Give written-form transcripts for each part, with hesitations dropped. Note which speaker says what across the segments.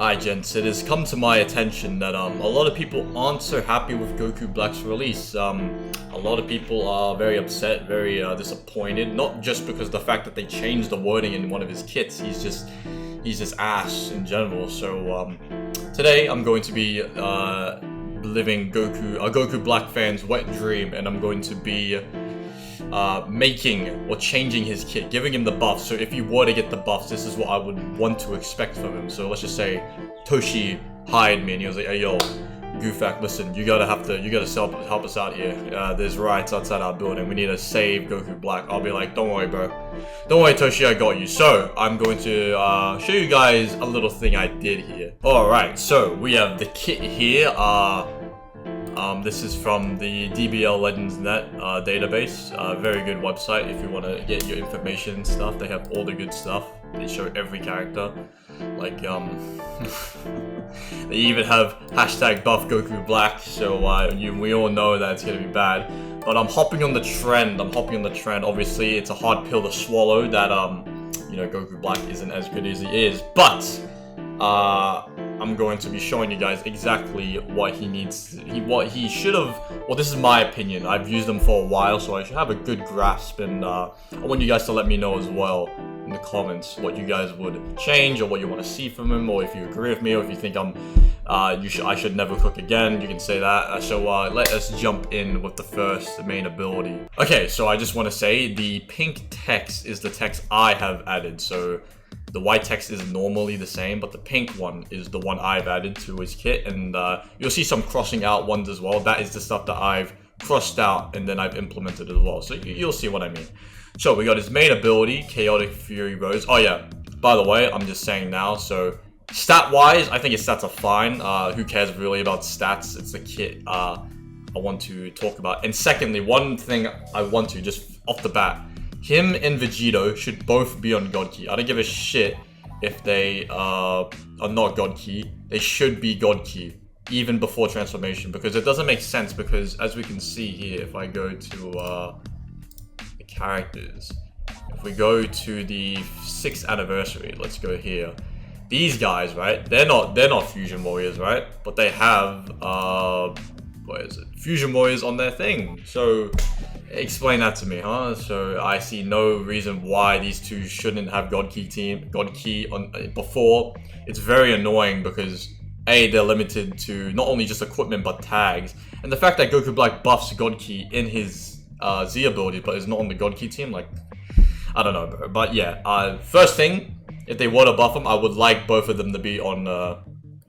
Speaker 1: Alright gents, it has come to my attention that a lot of people aren't so happy with Goku Black's release. A lot of people are very upset, very disappointed, not just because of the fact that they changed the wording in one of his kits, he's just ass in general. So today I'm going to be living Goku Black fan's wet dream, and I'm going to be making or changing his kit, giving him the buffs. So if you were to get the buffs, this is what I would want to expect from him. So let's just say Toshi hired me and he was like, "Hey yo, Goofak, listen, you gotta help us out here. There's riots outside our building. We need to save Goku Black." I'll be like, "Don't worry, bro. Don't worry, Toshi, I got you." So I'm going to show you guys a little thing I did here. Alright, so we have the kit here. This is from the DBL Legends Net database. Very good website if you want to get your information and stuff. They have all the good stuff. They show every character. Like, they even have hashtag buff Goku Black, so we all know that it's gonna be bad. But I'm hopping on the trend. Obviously, it's a hard pill to swallow that, you know, Goku Black isn't as good as he is. But, I'm going to be showing you guys exactly what he needs, what he should have. Well, this is my opinion. I've used them for a while, so I should have a good grasp, and I want you guys to let me know as well in the comments what you guys would change, or what you want to see from him, or if you agree with me, or if you think I should never cook again. You can say that. So let us jump in with the first main ability. Okay, so I just want to say the pink text is the text I have added. So the white text is normally the same, but the pink one is the one I've added to his kit, and you'll see some crossing out ones as well. That is the stuff that I've crossed out and then I've implemented as well. So you'll see what I mean. So we got his main ability, Chaotic Fury Rose. Oh yeah, by the way, I'm just saying now, so stat-wise, I think his stats are fine. Who cares really about stats? It's the kit I want to talk about. And secondly, one thing I want to, just off the bat, him and Vegito should both be on God Key. I don't give a shit if they are not God Key. They should be God Key, even before transformation, because it doesn't make sense, because as we can see here, if I go to the characters, if we go to the 6th anniversary, let's go here. These guys, right, they're not Fusion Warriors, right? But they have, what is it? Fusion Warriors on their thing. So explain that to me, huh? So I see no reason why these two shouldn't have God Key on before. It's very annoying because A, they're limited to not only just equipment but tags, and the fact that Goku Black buffs God Key in his Z ability but is not on the God Key team, like, I don't know, bro. But yeah, first thing, if they were to buff them, I would like both of them to be on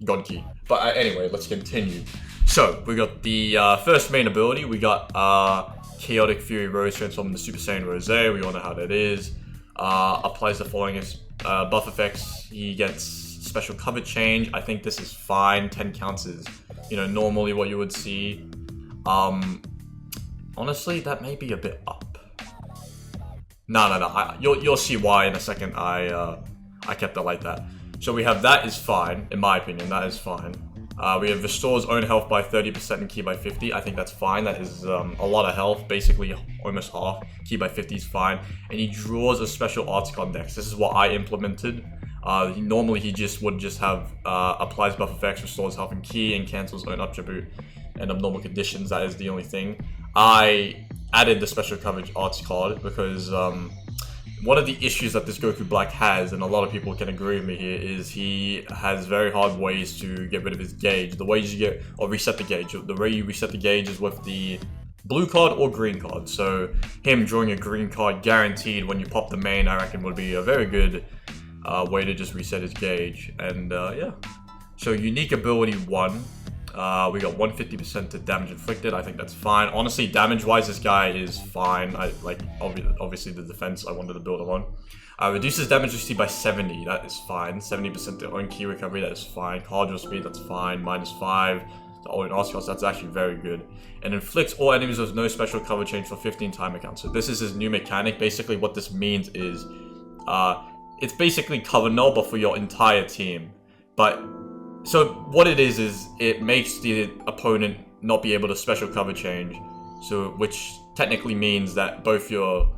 Speaker 1: God Key. But anyway, let's continue. So we got the first main ability. We got Chaotic Fury Rose transformed into Super Saiyan Rose. We all know how that is. Applies the following buff effects. He gets special cover change. I think this is fine. 10 counts is, you know, normally what you would see. Honestly, that may be a bit up. No. You'll see why in a second. I kept it like that. So we have that is fine, in my opinion. That is fine. We have restores own health by 30% and ki by 50. I think that's fine. That is a lot of health, basically almost half. Ki by 50 is fine. And he draws a special Articon Dex. This is what I implemented. Normally he would just have applies buff effects, restores health and ki, and cancels own attribute and abnormal conditions. That is the only thing. I added the special coverage arts card because one of the issues that this Goku Black has, and a lot of people can agree with me here, is he has very hard ways to get rid of his gauge. The ways you get, or reset the gauge. The way you reset the gauge is with the blue card or green card. So him drawing a green card guaranteed when you pop the main, I reckon would be a very good way to just reset his gauge. And yeah. So unique ability 1. We got 150% to damage inflicted. I think that's fine. Honestly, damage-wise, this guy is fine. Obviously the defense I wanted to build him on. Reduces damage received by 70. That is fine. 70% to own ki recovery. That is fine. Card draw speed. That's fine. -5 to own Oscars. That's actually very good. And inflicts all enemies with no special cover change for 15 timer count. So this is his new mechanic. Basically, what this means is, it's basically cover null, but for your entire team. But so what it is it makes the opponent not be able to special cover change, so which technically means that both your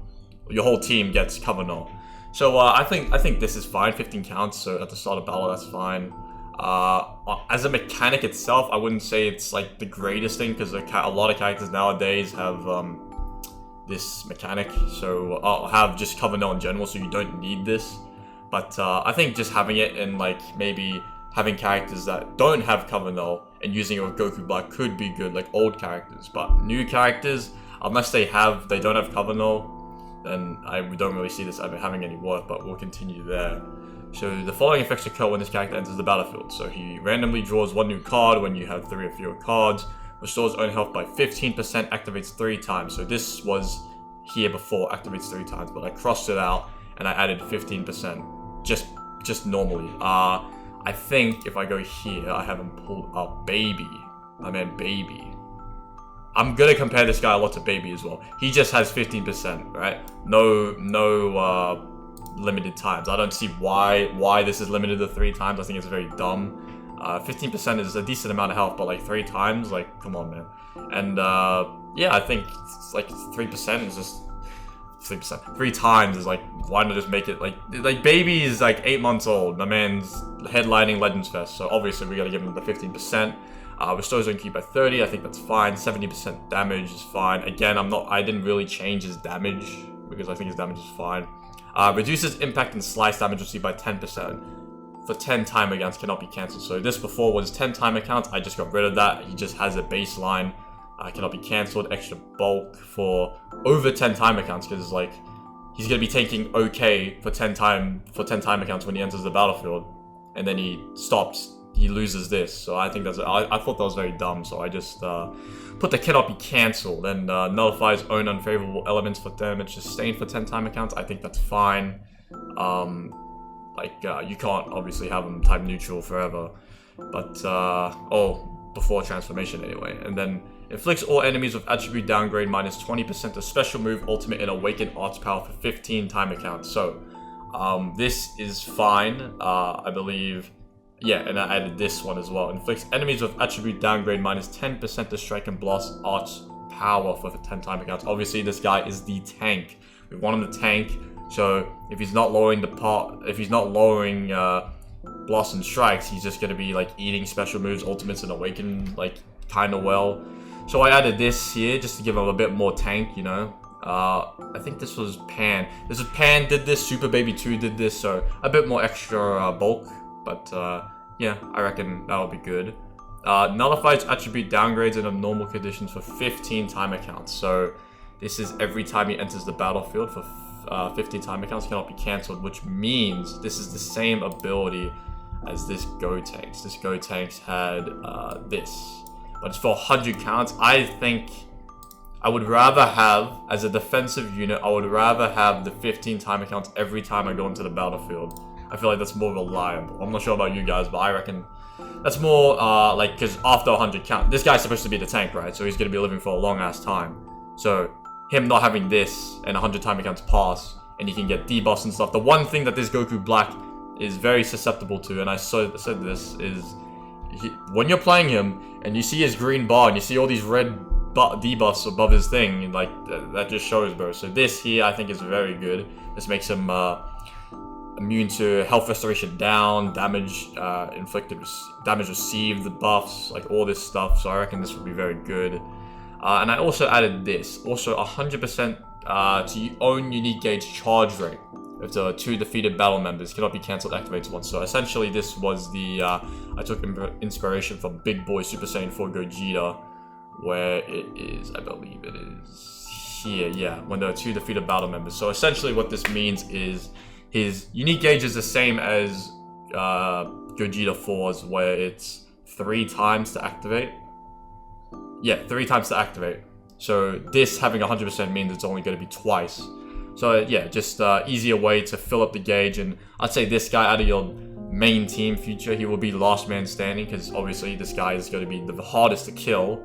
Speaker 1: whole team gets cover null. So I think this is fine. 15 counts, so at the start of battle that's fine. As a mechanic itself, I wouldn't say it's like the greatest thing because a lot of characters nowadays have this mechanic. So I'll have just cover null in general, so you don't need this. But I think just having it and like maybe having characters that don't have cover null and using it with Goku Black could be good, like old characters. But new characters, unless they don't have cover null, then I don't really see this ever having any worth. But we'll continue there. So the following effects occur when this character enters the battlefield. So he randomly draws one new card when you have 3 or fewer cards, restores own health by 15%, activates 3 times. So this was here before, activates 3 times, but I crossed it out and I added 15%, just normally. I think if I go here, I haven't pulled up Baby. I meant Baby. I'm gonna compare this guy a lot to Baby as well. He just has 15%, right? No limited times. I don't see why this is limited to 3 times. I think it's very dumb. 15% is a decent amount of health, but like 3 times, like come on, man. And yeah, I think it's like 3% is just 3%. 3 times is like, why not just make it like Baby is like 8 months old. My man's headlining Legends Fest, so obviously we gotta give him the 15%. Restores zone key by 30. I think that's fine. 70% damage is fine. Again, I didn't really change his damage because I think his damage is fine. Reduces impact and slice damage received by 10%. For 10 timer counts cannot be cancelled. So this before was 10 timer counts. I just got rid of that. He just has a baseline. Cannot be cancelled. Extra bulk for over 10 timer counts because like he's gonna be taking okay for 10 timer counts when he enters the battlefield, and then he stops. He loses this. So I think I thought that was very dumb. So I just put the cannot be cancelled and nullifies own unfavorable elements for damage sustained for 10 timer counts. I think that's fine. You can't obviously have them type neutral forever, but before transformation anyway. And then inflicts all enemies with attribute downgrade minus 20% to special move, ultimate, and awakened arts power for 15 timer counts. So this is fine, I believe. Yeah, and I added this one as well. Inflicts enemies with attribute downgrade minus 10% to strike and blast arts power for 10 timer counts. Obviously, this guy is the tank. We want him to tank. So if he's not lowering blast and strikes, he's just gonna be like eating special moves, ultimates, and awaken like kind of well. So I added this here just to give him a bit more tank, you know. I think this was Pan. Pan did this. Super Baby 2 did this. So a bit more extra bulk. But yeah, I reckon that'll be good. Nullifies attribute downgrades in abnormal conditions for 15 timer counts. So this is every time he enters the battlefield for 15 timer counts, cannot be cancelled, which means this is the same ability as this Gotenks. This Gotenks had this, but it's for 100 counts. I think I would rather have, as a defensive unit, I would rather have the 15 timer counts every time I go into the battlefield. I feel like that's more reliable. I'm not sure about you guys, but I reckon that's more because after 100 count, this guy's supposed to be the tank, right? So he's gonna be living for a long ass time. So him not having this and 100 timer counts pass, and he can get debuffs and stuff. The one thing that this Goku Black is very susceptible to, and I said this, is when you're playing him and you see his green bar and you see all these red debuffs above his thing, like that just shows, bro. So this here I think is very good. This makes him immune to health restoration down, damage inflicted, damage received, the buffs, like all this stuff. So I reckon this would be very good. And I also added this, also 100% to your own unique gauge charge rate. If the 2 defeated battle members cannot be cancelled, activates once. So essentially this was the, I took inspiration from Big Boy Super Saiyan 4 Gogeta, where it is, I believe it is here, yeah, when there are 2 defeated battle members. So essentially what this means is his unique gauge is the same as Gogeta 4's, where it's 3 times to activate. Yeah, 3 times to activate. So this having 100% means it's only going to be twice. So yeah, just easier way to fill up the gauge. And I'd say this guy out of your main team future, he will be last man standing, because obviously this guy is going to be the hardest to kill.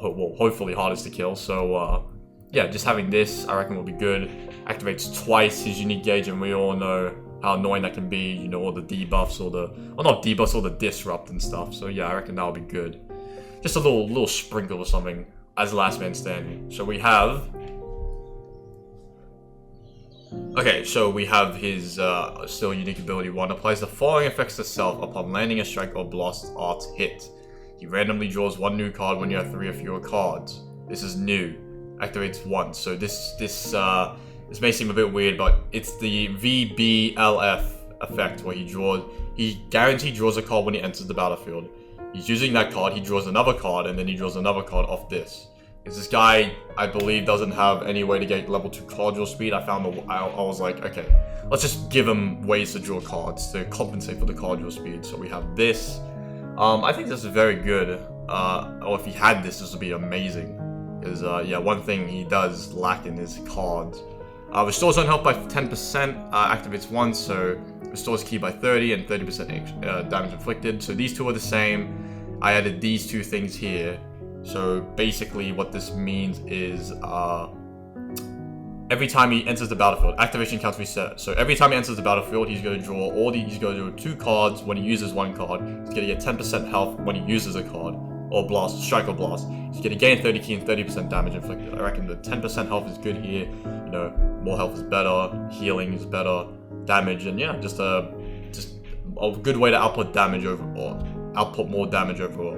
Speaker 1: Well, hopefully hardest to kill. So yeah, just having this, I reckon will be good. Activates twice his unique gauge, and we all know how annoying that can be. You know, all the debuffs, all not debuffs, all the disrupt and stuff. So yeah, I reckon that'll be good. Just a little sprinkle or something as last man standing. So we have Okay, so we have his still unique ability 1. Applies the following effects to self upon landing a strike or blast art hit. He randomly draws 1 new card when you have 3 or fewer cards. This is new. Activates once. So this may seem a bit weird, but it's the VBLF effect where he guaranteed draws a card when he enters the battlefield. He's using that card, he draws another card, and then he draws another card off this. Because this guy, I believe, doesn't have any way to get level 2 card draw speed. I was like, okay, let's just give him ways to draw cards to compensate for the card draw speed. So we have this. I think this is very good. Or if he had this would be amazing. Because, yeah, one thing he does lack in is cards. Restores on health by 10%, activates once, so restores ki by 30 and 30% damage inflicted. So these two are the same. I added these 2 things here. So basically what this means is every time he enters the battlefield, activation counts reset. So every time he enters the battlefield, he's going to draw he's going to draw 2 cards when he uses 1 card. He's going to get 10% health when he uses a card. Or blast, strike or blast. He's going to gain 30 ki and 30% damage inflicted. I reckon the 10% health is good here. You know, more health is better, healing is better, damage, and yeah, just a good way to output damage overall. Output more damage overall.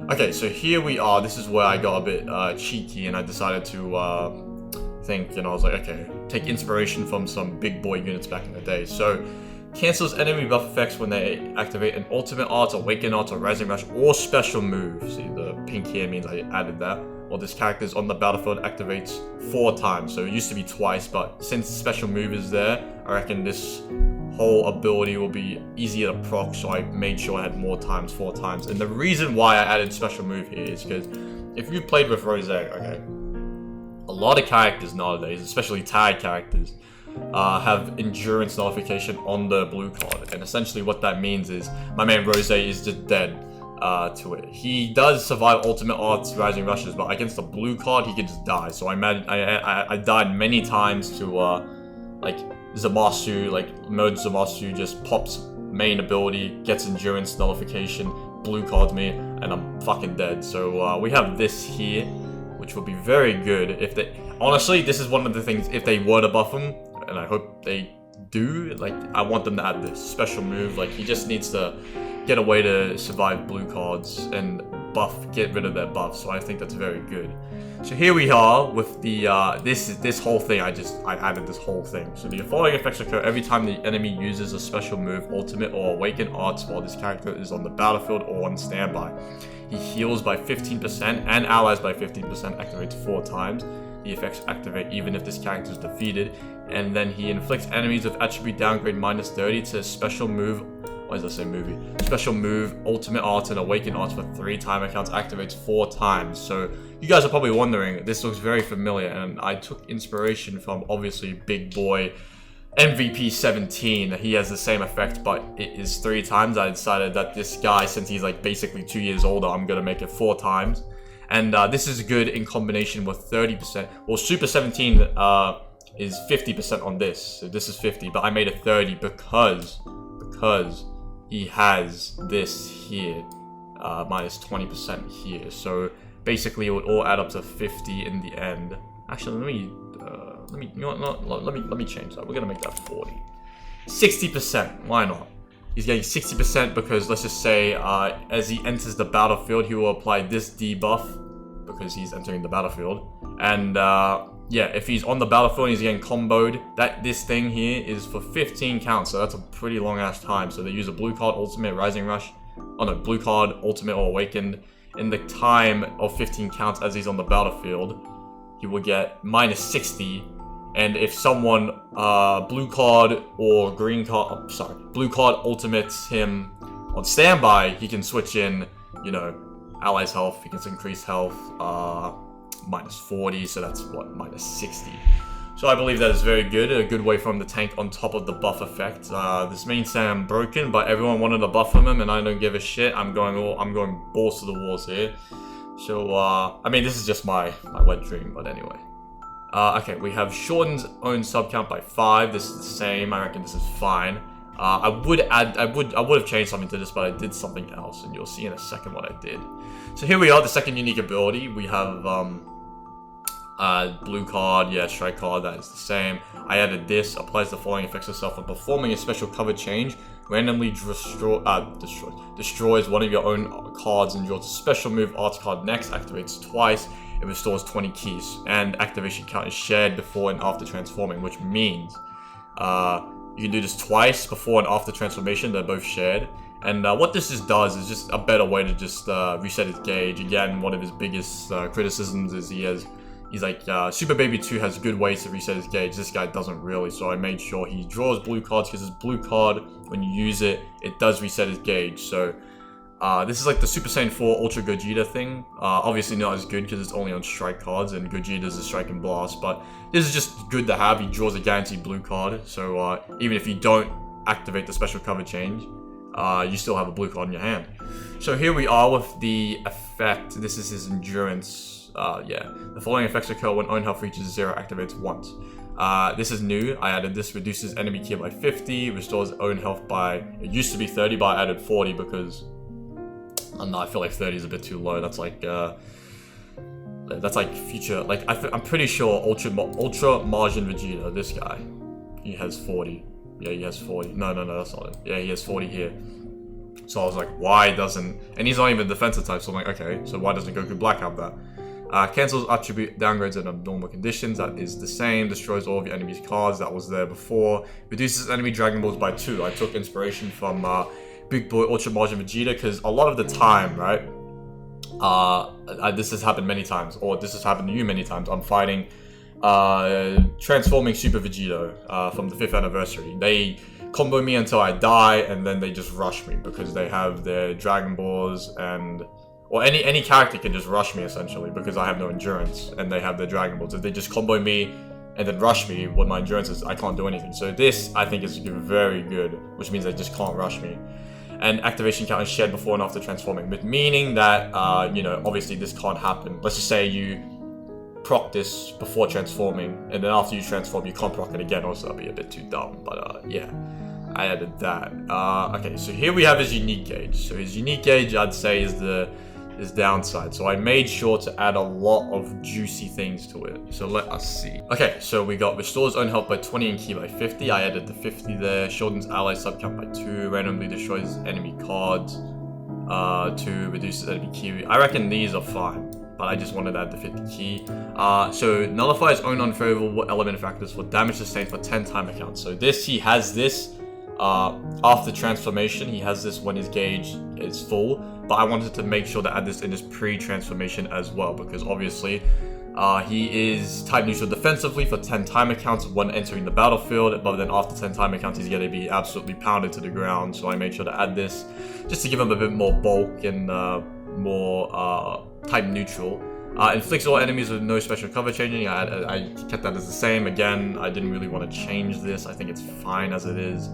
Speaker 1: Okay, so here we are. This is where I got a bit cheeky and I decided to think, I was like, okay, take inspiration from some big boy units back in the day. So, cancels enemy buff effects when they activate an ultimate art, awaken art, or rising rush, or special move. See, the pink here means I added that. Or this character is on the battlefield, activates 4 times. So it used to be twice, but since special move is there, I reckon this whole ability will be easier to proc, so I made sure I had more times, 4 times. And the reason why I added special move here is because if you played with Rose, okay, a lot of characters nowadays, especially tag characters, have endurance nullification on the blue card, and essentially what that means is my man Rose is just dead to it. He does survive ultimate arts, rising rushes, but against the blue card he could just die. So I died many times to like Zamasu, like mode Zamasu just pops main ability, gets endurance nullification, blue cards me, and I'm fucking dead. So we have this here, which will be very good if they. Honestly, this is one of the things, if they were to buff him, and I hope they do, like, I want them to add this special move. Like, he just needs to get a way to survive blue cards and get rid of their buff. So I think that's very good. So here we are with the this whole thing. I added this whole thing. So the following effects occur every time the enemy uses a special move, ultimate, or awaken arts while this character is on the battlefield or on standby. He heals by 15% and allies by 15%, activates 4 times. The effects activate even if this character is defeated, and then he inflicts enemies with attribute downgrade minus 30 to special move. Why does that say movie? Special move, ultimate arts, and awaken arts for 3 timer counts, activates 4 times. So you guys are probably wondering, this looks very familiar, and I took inspiration from obviously big boy MVP 17. He has the same effect, but it is 3 times. I decided that this guy, since he's like basically 2 years older, I'm gonna make it 4 times. And this is good in combination with 30%. Well, Super 17 is 50% on this. So this is 50, but I made it 30 because he has this here, minus 20% here. So basically, it would all add up to 50 in the end. Actually, let me change that. We're gonna make that 40. 60%. Why not? He's getting 60% because, let's just say, as he enters the battlefield, he will apply this debuff because he's entering the battlefield. And yeah, if he's on the battlefield and he's getting comboed, this thing here is for 15 counts, so that's a pretty long ass time. So they use a blue card, ultimate, rising rush. Oh no, blue card, ultimate, or awakened. In the time of 15 counts as he's on the battlefield, he will get minus 60. And if someone blue card or green card, blue card ultimates him on standby, he can switch in, allies health. He gets increased health, minus 40, so that's what, minus 60. So I believe that is very good, a good way for him to tank on top of the buff effect. This may sound broken, but everyone wanted to buff him, and I don't give a shit. I'm going balls to the walls here. So I mean, this is just my wet dream, but anyway. Okay, we have shortens own sub count by 5. This is the same. I reckon this is fine. I would have changed something to this, but I did something else, and you'll see in a second what I did. So here we are, the second unique ability. We have Blue card, yeah, strike card, that is the same. I added this, applies the following effects itself when performing a special cover change. Randomly destroys one of your own cards and draws a special move arts card next, activates twice, it restores 20 keys, and activation count is shared before and after transforming, which means you can do this twice before and after transformation, they're both shared. And what this just does is just a better way to just reset his gauge. Again, one of his biggest criticisms is he's like, Super Baby 2 has good ways to reset his gauge. This guy doesn't really, so I made sure he draws blue cards because his blue card, when you use it, it does reset his gauge. So this is like the Super Saiyan 4 Ultra Gogeta thing. Obviously not as good because it's only on strike cards and Gogeta's a strike and blast, but this is just good to have. He draws a guaranteed blue card, so even if you don't activate the special cover change, you still have a blue card in your hand. So here we are with the effect. This is his endurance. Yeah, the following effects occur when own health reaches 0, activates once. This is new. I added this, reduces enemy ki by 50, restores own health by, it used to be 30, but I added 40 because I don't know, I feel like 30 is a bit too low. That's like future, like I'm pretty sure Ultra Margin Vegeta, this guy, he has 40. Yeah, he has 40. No, that's not it. Yeah, he has 40 here. So I was like, why doesn't... And he's not even defensive type, so I'm like, okay, so why doesn't Goku Black have that? Cancels attribute downgrades in abnormal conditions, that is the same. Destroys all of your enemy's cards, that was there before. Reduces enemy Dragon Balls by 2. I took inspiration from Big Boy Ultra Margin Vegeta, because a lot of the time, right? This has happened many times, or this has happened to you many times. I'm fighting transforming Super Vegeta from the 5th anniversary. They combo me until I die, and then they just rush me because they have their Dragon Balls, and or any character can just rush me essentially because I have no endurance and they have their Dragon Balls. If they just combo me and then rush me, what my endurance is, I can't do anything. So this, I think, is very good, which means they just can't rush me. And activation count is shared before and after transforming, but meaning that, you know, obviously this can't happen. Let's just say you proc this before transforming, and then after you transform, you can't proc it again, also that'd be a bit too dumb, but yeah, I added that. Okay, so here we have his unique gauge. So his unique gauge, I'd say, is his downside. So I made sure to add a lot of juicy things to it. So let us see. Okay, so we got restores own health by 20 and ki by 50. I added the 50 there. Shortens ally sub count by 2. Randomly destroys enemy cards. 2 reduces enemy ki. I reckon these are fine, but I just wanted to add the 50 ki. So nullifies own unfavorable element factors for damage sustained for 10 time accounts. So this, he has this after transformation. He has this when his gauge is full, but I wanted to make sure to add this in his pre-transformation as well, because obviously he is type neutral defensively for 10 time accounts when entering the battlefield, but then after 10 time accounts he's going to be absolutely pounded to the ground. So I made sure to add this just to give him a bit more bulk and more type neutral. Inflicts all enemies with no special cover changing. I kept that as the same. Again, I didn't really want to change this. I think it's fine as it is.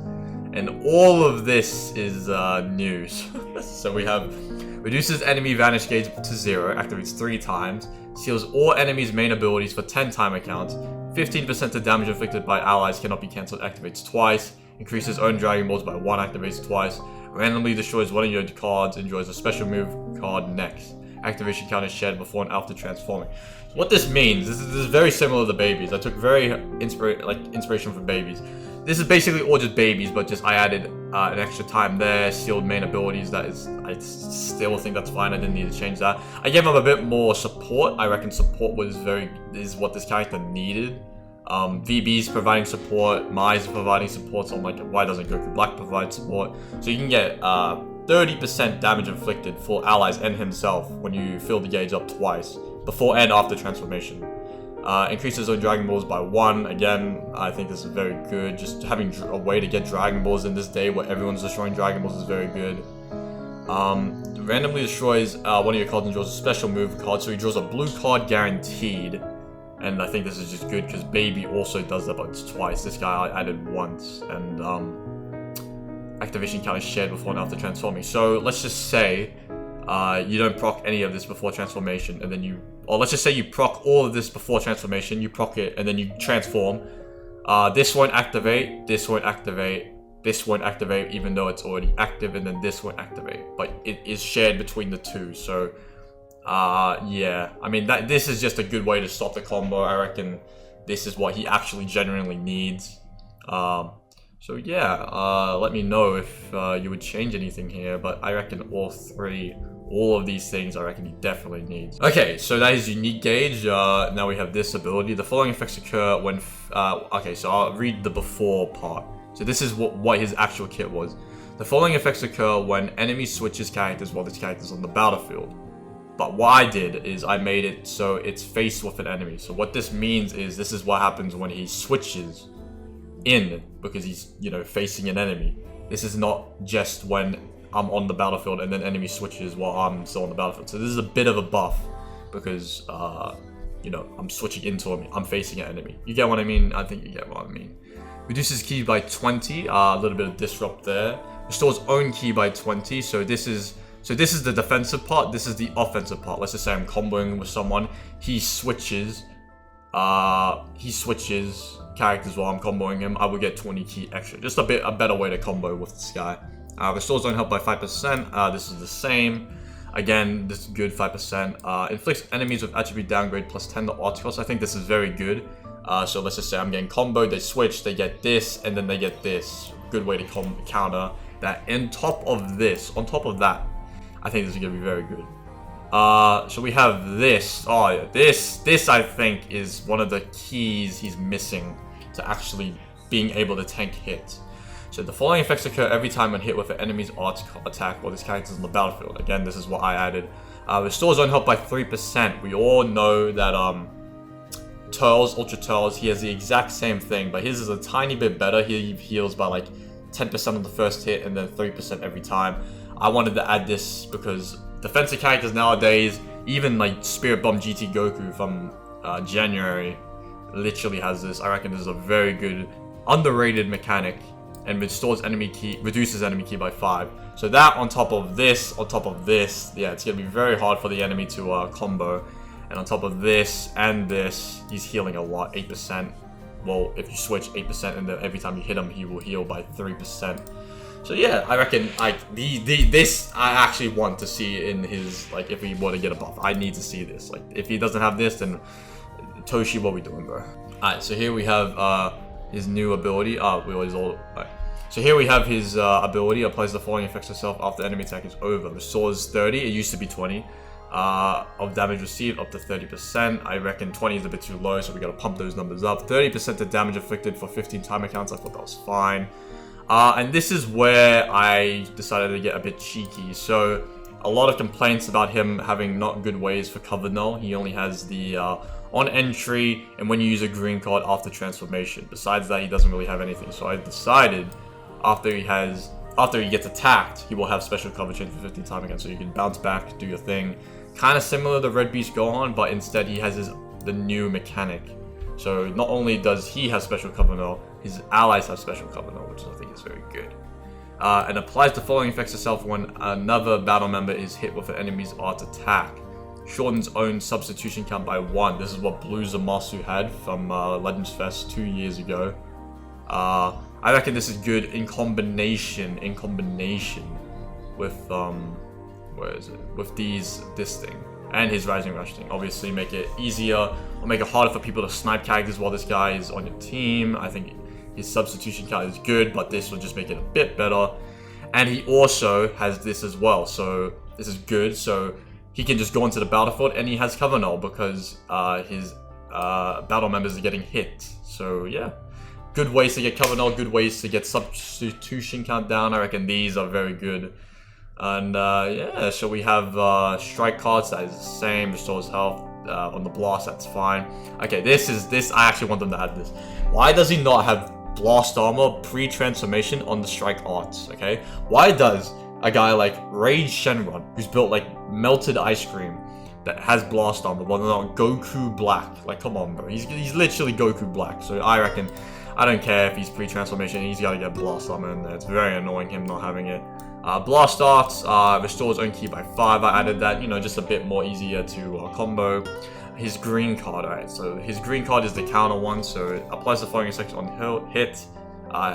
Speaker 1: And all of this is news. So we have reduces enemy vanish gauge to 0, activates 3 times, seals all enemies' main abilities for 10 time accounts, 15% of damage inflicted by allies cannot be cancelled, activates twice, increases own Dragon Balls by 1, activates twice, randomly destroys one of your cards, enjoys a special move card next. Activation count is shared before and after transforming. So what this means, this is very similar to Babies. I took very inspiration from Babies. This is basically all just Babies, but just I added an extra time there, sealed main abilities. That is, I still think that's fine. I didn't need to change that. I gave him a bit more support. I reckon support is what this character needed. VB's providing support, Mai's providing support, so I'm like, why doesn't Goku Black provide support? So you can get 30% damage inflicted for allies and himself when you fill the gauge up twice, before and after transformation. Increases own Dragon Balls by 1. Again, I think this is very good. Just having a way to get Dragon Balls in this day where everyone's destroying Dragon Balls is very good. Randomly destroys one of your cards and draws a special move card, so he draws a blue card guaranteed. And I think this is just good because Baby also does that, but it's twice. This guy I added once, and activation count is shared before and after transforming. So let's just say you don't proc any of this before transformation, and then or let's just say you proc all of this before transformation, you proc it, and then you transform. This won't activate, this won't activate, this won't activate, even though it's already active, and then this won't activate. But it is shared between the two, so Yeah. I mean, this is just a good way to stop the combo. I reckon this is what he actually genuinely needs. So yeah, let me know if you would change anything here, but I reckon all of these things I reckon he definitely needs. Okay, so that is unique gauge. Now we have this ability. The following effects occur when, okay, so I'll read the before part. So this is what his actual kit was. The following effects occur when enemy switches characters while this character is on the battlefield. But what I did is I made it so it's faced with an enemy. So what this means is this is what happens when he switches in, because he's, you know, facing an enemy. This is not just when I'm on the battlefield and then enemy switches while I'm still on the battlefield. So this is a bit of a buff because, you know, I'm switching into him. I'm facing an enemy. You get what I mean? I think you get what I mean. Reduces ki by 20. A little bit of disrupt there. Restores own ki by 20. So this is the defensive part. This is the offensive part. Let's just say I'm comboing with someone. He switches characters while I'm comboing him. I will get 20 ki extra. Just a better way to combo with this guy. Restores own health by 5%. This is the same. Again, this is good, 5%. Inflicts enemies with attribute downgrade plus 10 to art cost. I think this is very good. So let's just say I'm getting comboed, they switch, they get this, and then they get this. Good way to counter that. On top of that, I think this is going to be very good. So we have this. Oh yeah, this I think is one of the keys he's missing to actually being able to tank hits. So the following effects occur every time when hit with an enemy's art attack while this character is on the battlefield. Again, this is what I added. Restores own health by 3%. We all know that Ultra Turles, he has the exact same thing, but his is a tiny bit better. He heals by like 10% on the first hit and then 3% every time. I wanted to add this because defensive characters nowadays, even like Spirit Bomb GT Goku from January, literally has this. I reckon this is a very good, underrated mechanic, and reduces enemy ki by 5. So that on top of this, yeah, it's gonna be very hard for the enemy to combo. And on top of this and this, he's healing a lot, 8%. Well, if you switch 8%, and then every time you hit him, he will heal by 3%. So yeah, I reckon like this I actually want to see in his, like, if he were to get a buff. I need to see this. Like, if he doesn't have this, then Toshi, what we doing, bro? Alright, so here we have his new ability. So here we have his ability. Applies the following effects herself after enemy attack is over. Restores 30. It used to be 20. Of damage received up to 30%. I reckon 20 is a bit too low, so we gotta pump those numbers up. 30% to damage inflicted for 15 timer counts. I thought that was fine. And this is where I decided to get a bit cheeky. So a lot of complaints about him having not good ways for cover null. He only has the on entry and when you use a green card after transformation. Besides that, he doesn't really have anything. So I decided after he gets attacked, he will have special cover change for 15 time again, so you can bounce back, do your thing. Kind of similar to Red Beast Gohan, but instead he has the new mechanic. So not only does he have special cover null, his allies have special cover null, which I think is very good. And applies the following effects itself when another battle member is hit with an enemy's art attack. Shortens own substitution count by 1. This is what Blue Zamasu had from Legends Fest 2 years ago. I reckon this is good in combination with with this thing and his Rising Rush thing. Obviously make it easier or make it harder for people to snipe characters while this guy is on your team. I think his substitution count is good, but this will just make it a bit better. And he also has this as well, so this is good. So he can just go into the battlefield and he has cover null because his battle members are getting hit. So yeah. Good ways to get cover null, good ways to get substitution count down. I reckon these are very good. And yeah, so we have strike cards, that is the same, restores health on the blast, that's fine. Okay, this I actually want them to add this. Why does he not have blast armor pre-transformation on the strike arts, okay? Why does a guy like Rage Shenron, who's built like melted ice cream, that has blast armor, but not Goku Black? Like, come on, bro. He's literally Goku Black, so I reckon, I don't care if he's pre-transformation, he's got to get blast armor in there. It's very annoying him not having it. Blast Arts restores own ki by 5. I added that, you know, just a bit more easier to combo. His green card, alright, so his green card is the counter one, so it applies the following effects on hit.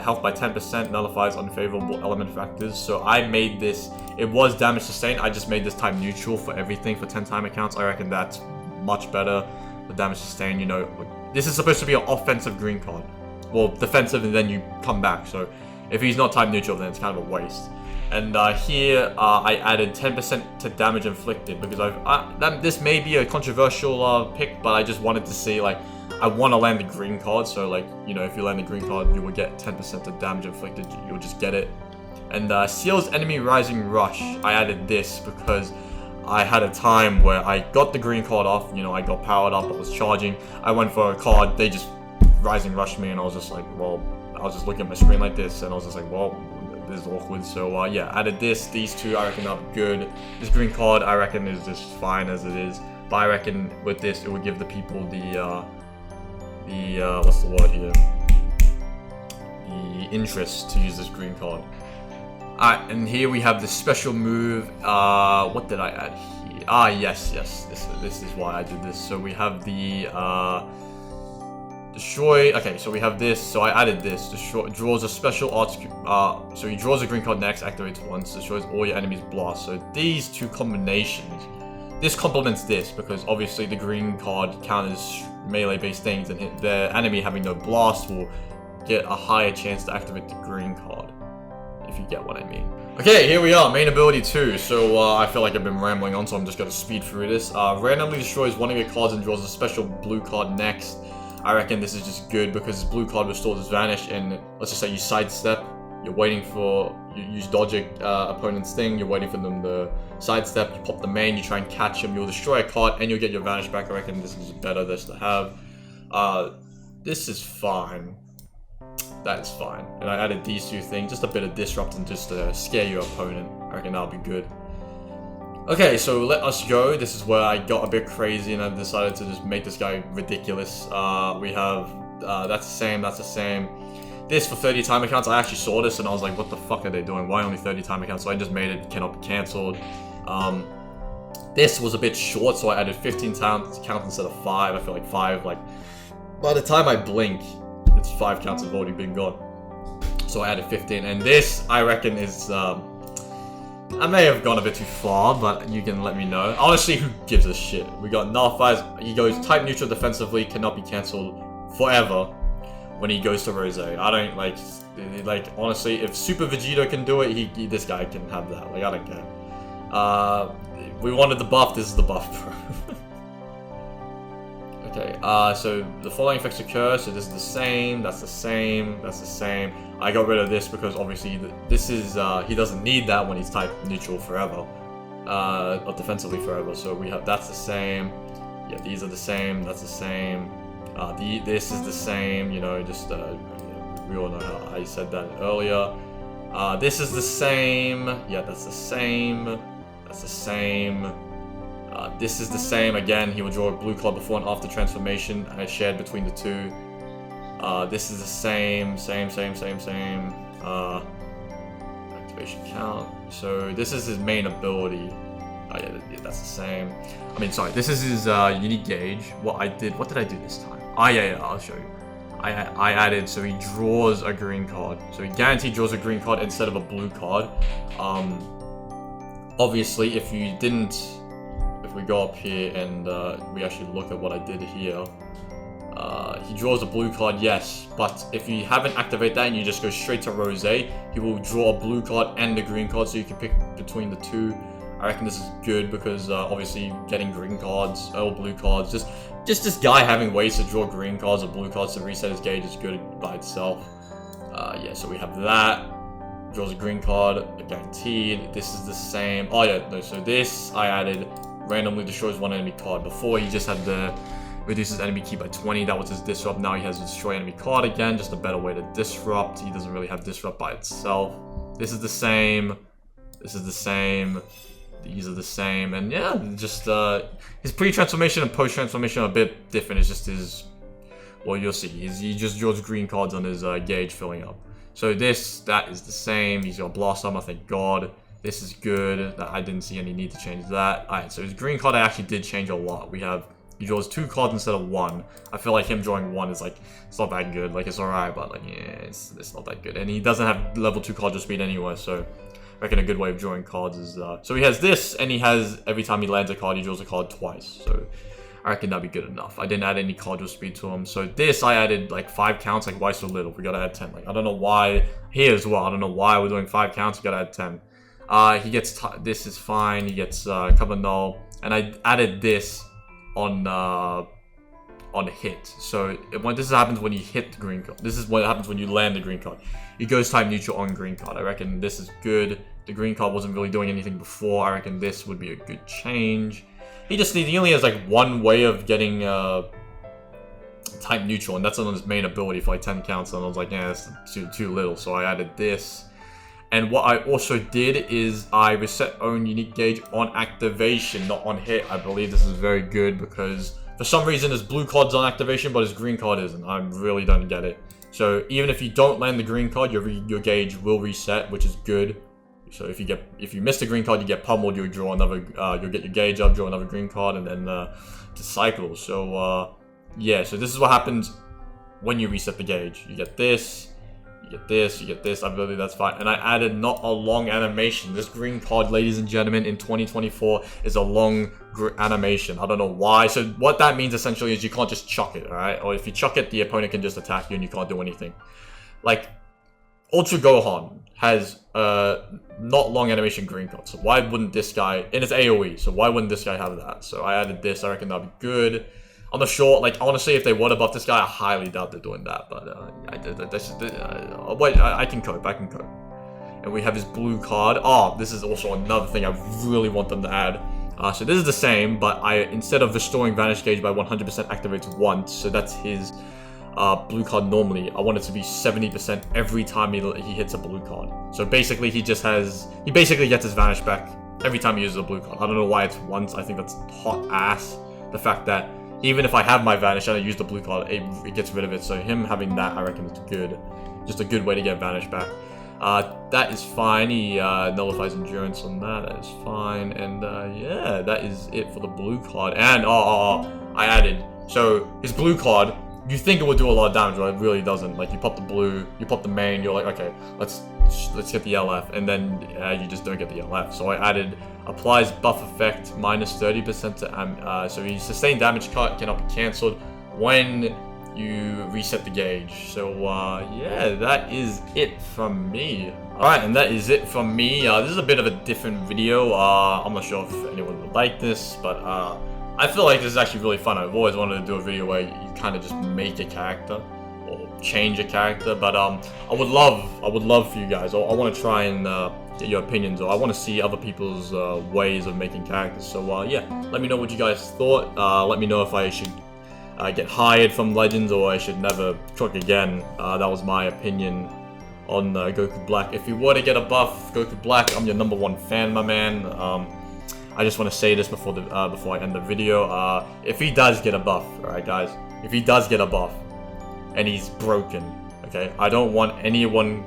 Speaker 1: Health by 10%, nullifies unfavorable element factors. So I made this, it was damage sustained, I just made this time neutral for everything for 10 time accounts. I reckon that's much better. The damage sustained, you know, this is supposed to be an offensive green card. Well, defensive and then you come back. So if he's not time neutral, then it's kind of a waste. And here I added 10% to damage inflicted because this may be a controversial pick, but I just wanted to see, like, I want to land the green card. So, like, you know, if you land the green card, you will get 10% to damage inflicted. You'll just get it. And seals enemy rising rush. I added this because I had a time where I got the green card off. You know, I got powered up. I was charging. I went for a card. They just rising rushed me, and I was just like, well, I was just looking at my screen like this, and I was just like, well, this is awkward. So yeah, added these two I reckon are good. This green card I reckon is just fine as it is, but I reckon with this it would give the people the what's the word here, the interest to use this green card. Alright, and here we have this special move. What did I add here? Yes, this is why I did this. So we have the destroy. Okay, so we have this. So I added this. Destroy draws a special arts. So he draws a green card next, activates once, destroys all your enemies' blast. So these two combinations, this complements this because obviously the green card counters melee-based things, and the enemy having no blast will get a higher chance to activate the green card. If you get what I mean. Okay, here we are, main ability 2. So I feel like I've been rambling on, so I'm just gonna speed through this. Randomly destroys one of your cards and draws a special blue card next. I reckon this is just good because blue card restores its vanish, and let's just say you sidestep, you're waiting for, you dodge a opponent's thing, you're waiting for them to sidestep, you pop the main, you try and catch him, you'll destroy a card, and you'll get your vanish back. I reckon this is better this to have. This is fine. That is fine. And I added these two things, just a bit of disrupt and just to scare your opponent. I reckon that'll be good. Okay, so let us go. This is where I got a bit crazy and I decided to just make this guy ridiculous. We have, that's the same. This for 30 time accounts, I actually saw this and I was like, what the fuck are they doing? Why only 30 time accounts? So I just made it, cannot be cancelled. This was a bit short, so I added 15 counts instead of 5. I feel like 5, like, by the time I blink, it's 5 counts have already been gone. So I added 15, and this, I reckon, is, I may have gone a bit too far, but you can let me know. Honestly, who gives a shit? We got nullifies, he goes type neutral defensively, cannot be cancelled forever when he goes to Rose. I don't, like, honestly, if Super Vegito can do it, this guy can have that. Like, I don't care. We wanted the buff, this is the buff, bro. Okay, so the following effects occur, so this is the same, that's the same, that's the same. I got rid of this because obviously this is, he doesn't need that when he's type neutral forever, or defensively forever, so we have, that's the same, yeah, these are the same, that's the same, this is the same, you know, just, we all know how I said that earlier. This is the same, yeah, that's the same, that's the same. This is the same, again, he will draw a blue card before and after transformation, and I shared between the two. This is the same. Activation count. So this is his main ability. Yeah, that's the same. I mean, sorry, this is his unique gauge. What did I do this time? Yeah, I'll show you. I added, so he draws a green card. So he guaranteed draws a green card instead of a blue card. Obviously, if we go up here and we actually look at what I did here, he draws a blue card, yes, but if you haven't activated that and you just go straight to Rose, he will draw a blue card and a green card, so you can pick between the two. I reckon this is good because obviously getting green cards or blue cards, just this guy having ways to draw green cards or blue cards to reset his gauge is good by itself. Yeah, so we have that. Draws a green card, guaranteed. This is the same. Oh yeah, no, so this I added randomly destroys one enemy card. Before he just had the reduces enemy key by 20, that was his disrupt. Now he has a destroy enemy card again, just a better way to disrupt. He doesn't really have disrupt by itself. This is the same, this is the same, these are the same, and yeah, just his pre-transformation and post-transformation are a bit different. It's just his, well, you'll see, he just draws green cards on his gauge filling up. So that is the same. He's got blast armor, thank god. This is good. I didn't see any need to change that. Alright, so his green card I actually did change a lot. We have He draws 2 cards instead of 1. I feel like him drawing 1 is like, it's not that good. Like, it's alright, but like, yeah, it's not that good. And he doesn't have level 2 card draw speed anyway, so I reckon a good way of drawing cards is, so he has this, and he has, every time he lands a card, he draws a card twice. So I reckon that'd be good enough. I didn't add any card draw speed to him. So this, I added like 5 counts. Like, why so little? We gotta add 10. Like, I don't know why. Here as well, I don't know why we're doing 5 counts. We gotta add 10. He gets, this is fine. He gets cover null. And I added this on hit. So when this happens when you hit the green card. This is what happens when you land the green card. It goes type neutral on green card. I reckon this is good. The green card wasn't really doing anything before. I reckon this would be a good change. He only has like 1 way of getting type neutral, and that's on his main ability for like 10 counts. And I was like, yeah, that's too little. So I added this. And what I also did is I reset own unique gauge on activation, not on hit. I believe this is very good because for some reason his blue card's on activation, but his green card isn't. I really don't get it. So even if you don't land the green card, your gauge will reset, which is good. So if you miss the green card, you get pummeled. You'll draw another. You'll get your gauge up, draw another green card, and then to cycle. So yeah. So this is what happens when you reset the gauge. You get this. You get this, you get this, I believe that's fine. And I added not a long animation. This green card, ladies and gentlemen, in 2024 is a long animation. I don't know why. So what that means essentially is you can't just chuck it, alright? Or if you chuck it, the opponent can just attack you and you can't do anything. Like, Ultra Gohan has not long animation green card. So why wouldn't this guy, and it's AoE, so why wouldn't this guy have that? So I added this, I reckon that'd be good. On the short, like, honestly, if they were to buff this guy, I highly doubt they're doing that. But wait, I can cope. And we have his blue card. Oh, this is also another thing I really want them to add. So this is the same, but instead of restoring Vanish Gauge by 100% activates once, so that's his blue card normally. I want it to be 70% every time he hits a blue card. So basically, he basically gets his Vanish back every time he uses a blue card. I don't know why it's once. I think that's hot ass. The fact that even if I have my Vanish and I use the blue card, it gets rid of it. So him having that, I reckon it's good. Just a good way to get Vanish back. That is fine. He nullifies Endurance on that. That is fine. And yeah, that is it for the blue card. And I added. So his blue card, you think it would do a lot of damage, but it really doesn't. Like, you pop the blue, you pop the main, you're like, okay, let's hit the LF, and then you just don't get the LF. So I added applies buff effect minus 30% to so his sustained damage cannot be cancelled when you reset the gauge. So yeah, that is it from me. Alright, and that is it from me. This is a bit of a different video. I'm not sure if anyone would like this, but I feel like this is actually really fun. I've always wanted to do a video where you kind of just make a character or change a character, but I would love for you guys. I want to try and get your opinions, or I want to see other people's ways of making characters. So yeah, let me know what you guys thought. Let me know if I should get hired from Legends or I should never cook again. That was my opinion on Goku Black. If you were to get a buff, Goku Black, I'm your #1 fan, my man. I just want to say this before I end the video. If he does get a buff, alright guys, if he does get a buff and he's broken, okay, I don't want anyone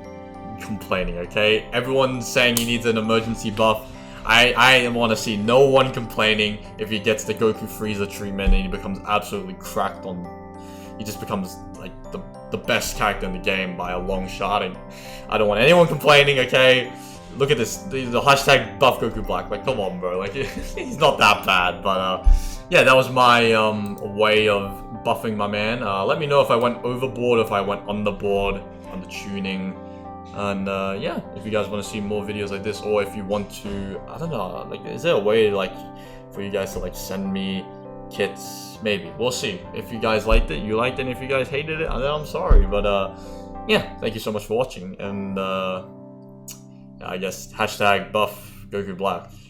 Speaker 1: complaining, okay? Everyone's saying he needs an emergency buff. I want to see no one complaining if he gets the Goku Frieza treatment and he becomes absolutely cracked on. He just becomes like the best character in the game by a long shot, and I don't want anyone complaining, okay? Look at this, the hashtag buff Goku Black. Like, come on, bro. Like, he's not that bad. But yeah, that was my way of buffing my man. Let me know if I went overboard, if I went on the board, on the tuning. And yeah, if you guys want to see more videos like this, or if you want to, I don't know, like, is there a way like for you guys to like send me kits? Maybe. We'll see. If you guys liked it, you liked it. And if you guys hated it, I'm sorry. But yeah, thank you so much for watching. And I guess hashtag buff Goku Black.